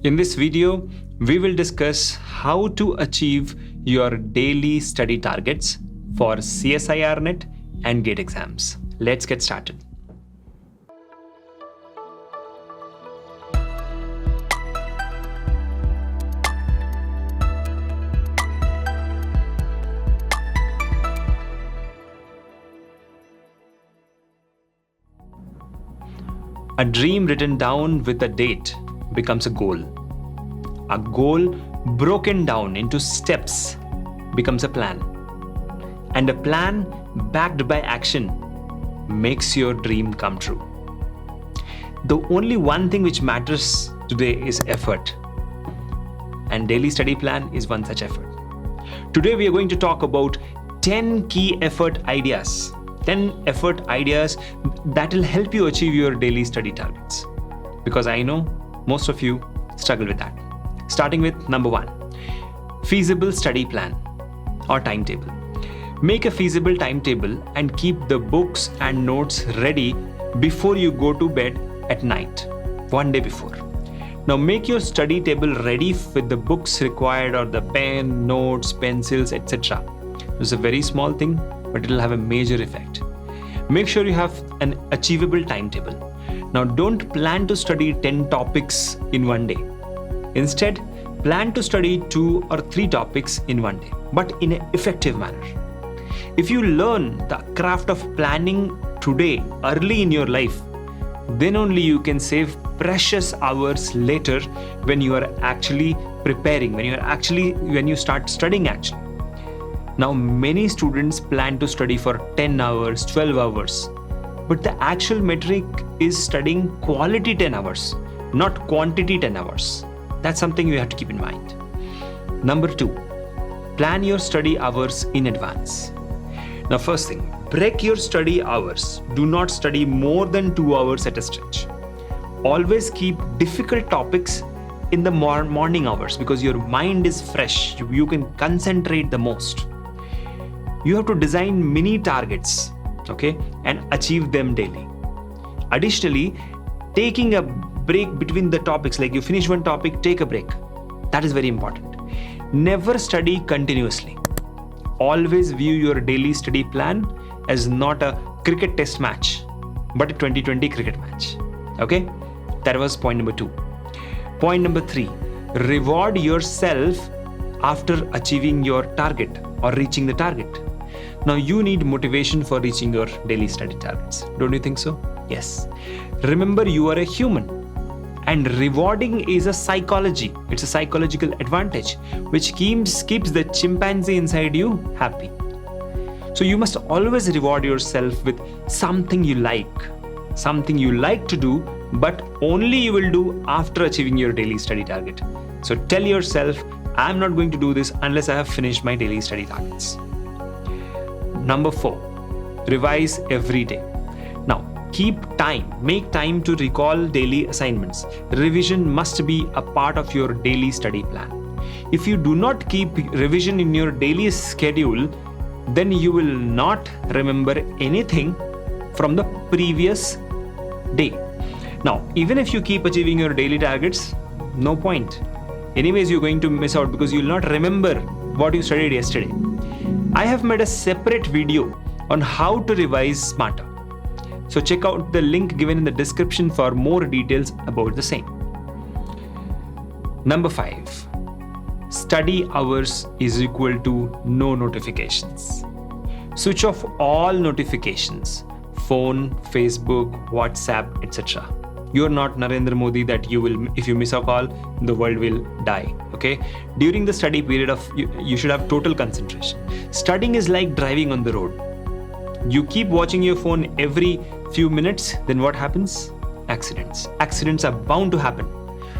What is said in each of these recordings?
In this video, we will discuss how to achieve your daily study targets for CSIR NET and GATE exams. Let's get started. A dream written down with a date becomes a goal. A goal broken down into steps becomes a plan. And a plan backed by action makes your dream come true. The only one thing which matters today is effort. And daily study plan is one such effort. Today we are going to talk about 10 key effort ideas. 10 effort ideas that will help you achieve your daily study targets. Because I know most of you struggle with that. Starting with number 1, feasible study plan or timetable. Make a feasible timetable and keep the books and notes ready before you go to bed at night, one day before. Now make your study table ready with the books required or the pen, notes, pencils, etc. It's a very small thing, but it will have a major effect. Make sure you have an achievable timetable. Now don't plan to study 10 topics in one day. Instead, plan to study 2 or 3 topics in one day, but in an effective manner. If you learn the craft of planning today, early in your life, then only you can save precious hours later when you are actually preparing, when you start studying actually. Now, many students plan to study for 10 hours, 12 hours, but the actual metric is studying quality 10 hours, not quantity 10 hours. That's something you have to keep in mind. Number 2, plan your study hours in advance. Now, first thing, break your study hours. Do not study more than 2 hours at a stretch. Always keep difficult topics in the morning hours because your mind is fresh. You can concentrate the most. You have to design mini targets, okay, and achieve them daily. Additionally, taking a break between the topics, like you finish one topic, take a break. That is very important. Never study continuously. Always view your daily study plan as not a cricket test match, but a 2020 cricket match. Okay? That was point number 2. Point number 3, reward yourself after achieving your target or reaching the target. Now you need motivation for reaching your daily study targets. Don't you think so? Yes. Remember, you are a human. And rewarding is a psychology. It's a psychological advantage which keeps the chimpanzee inside you happy. So you must always reward yourself with something you like to do, but only you will do after achieving your daily study target. So tell yourself, I'm not going to do this unless I have finished my daily study targets. Number 4, revise every day. Now, make time to recall daily assignments. Revision must be a part of your daily study plan. If you do not keep revision in your daily schedule, then you will not remember anything from the previous day. Now, even if you keep achieving your daily targets, no point. Anyways, you're going to miss out because you will not remember what you studied yesterday. I have made a separate video on how to revise smarter. So check out the link given in the description for more details about the same. Number 5, study hours is equal to no notifications. Switch off all notifications, phone, Facebook, WhatsApp, etc. You're not Narendra Modi that if you miss a call, the world will die. Okay? During the study period you should have total concentration. Studying is like driving on the road. You keep watching your phone every few minutes, then what happens? Accidents. Accidents are bound to happen.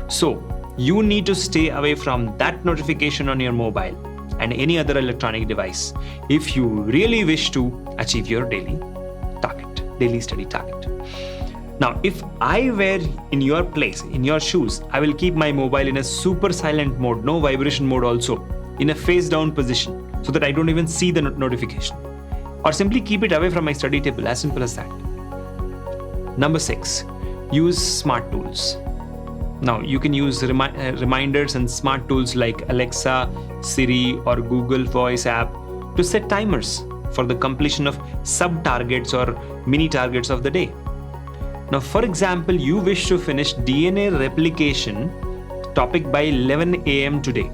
So you need to stay away from that notification on your mobile and any other electronic device if you really wish to achieve your daily study target. Now, if I were in your place, in your shoes, I will keep my mobile in a super silent mode, no vibration mode also, in a face down position, so that I don't even see the notification. Or simply keep it away from my study table, as simple as that. Number 6, use smart tools. Now, you can use reminders and smart tools like Alexa, Siri, or Google Voice app to set timers for the completion of sub-targets or mini-targets of the day. Now, for example, you wish to finish DNA replication topic by 11 a.m. today.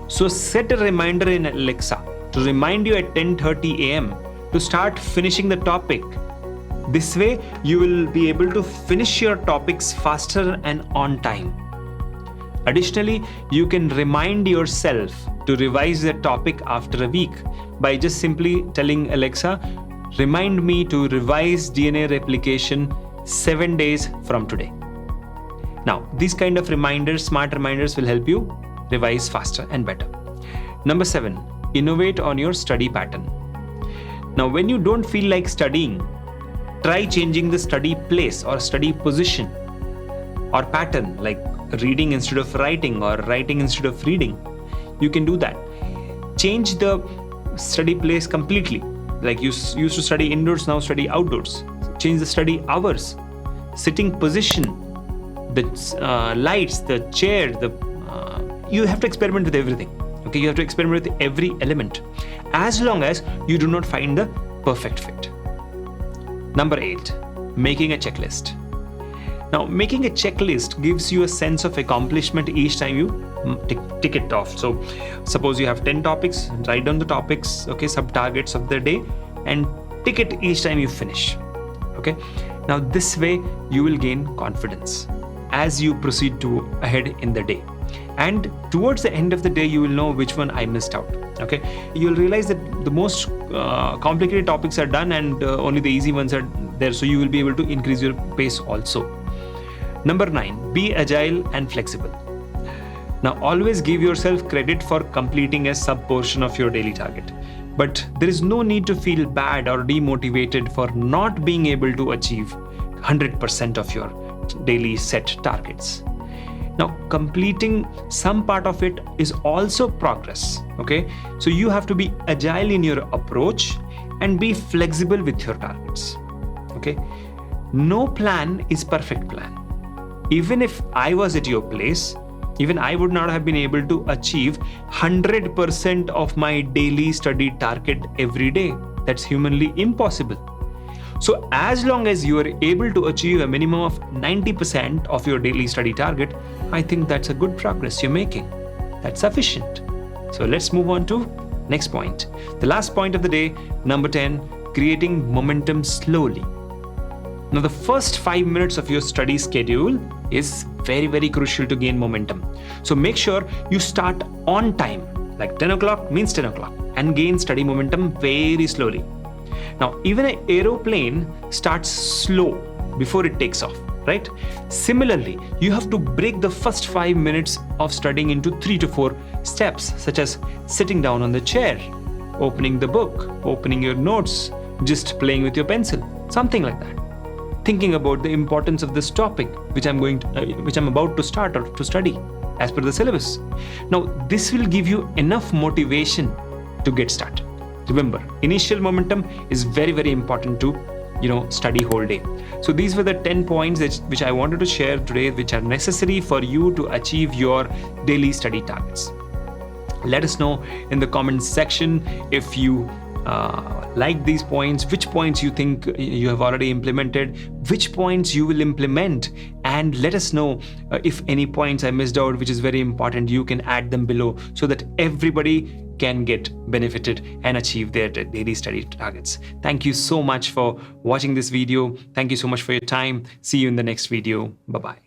So set a reminder in Alexa to remind you at 10:30 a.m. to start finishing the topic. This way, you will be able to finish your topics faster and on time. Additionally, you can remind yourself to revise the topic after a week by just simply telling Alexa, remind me to revise DNA replication 7 days from today. Now, these kind of reminders, smart reminders, will help you revise faster and better. Number 7, innovate on your study pattern. Now, when you don't feel like studying, try changing the study place or study position or pattern, like reading instead of writing or writing instead of reading. You can do that. Change the study place completely. Like you used to study indoors, now study outdoors. Change the study hours, sitting position, the lights, the chair, you have to experiment with everything. Okay, you have to experiment with every element, as long as you do not find the perfect fit. Number 8, making a checklist. Now, making a checklist gives you a sense of accomplishment each time you tick it off. So, suppose you have 10 topics, write down the topics, okay, sub-targets of the day, and tick it each time you finish. Okay. Now, this way you will gain confidence as you proceed ahead in the day. And towards the end of the day, you will know which one I missed out. Okay, you'll realize that the most complicated topics are done and only the easy ones are there. So you will be able to increase your pace also. Number 9, be agile and flexible. Now, always give yourself credit for completing a sub portion of your daily target. But there is no need to feel bad or demotivated for not being able to achieve 100% of your daily set targets. Now, completing some part of it is also progress. Okay, so you have to be agile in your approach and be flexible with your targets. Okay, no plan is perfect plan. Even if I was at your place, even I would not have been able to achieve 100% of my daily study target every day. That's humanly impossible. So as long as you are able to achieve a minimum of 90% of your daily study target, I think that's a good progress you're making. That's sufficient. So let's move on to next point. The last point of the day, number 10, creating momentum slowly. Now, the first 5 minutes of your study schedule is very, very crucial to gain momentum. So make sure you start on time, like 10 o'clock means 10 o'clock, and gain study momentum very slowly. Now, even an aeroplane starts slow before it takes off, right? Similarly, you have to break the first 5 minutes of studying into 3 to 4 steps, such as sitting down on the chair, opening the book, opening your notes, just playing with your pencil, something like that. Thinking about the importance of this topic, which I'm about to start or to study as per the syllabus. Now, this will give you enough motivation to get started. Remember, initial momentum is very, very important to study whole day. So these were the 10 points which I wanted to share today, which are necessary for you to achieve your daily study targets. Let us know in the comments section if you like these points, which points you think you have already implemented, which points you will implement, and let us know if any points I missed out, which is very important. You can add them below so that everybody can get benefited and achieve their daily study targets. Thank you so much for watching this video. Thank you so much for your time. See you in the next video. Bye-bye.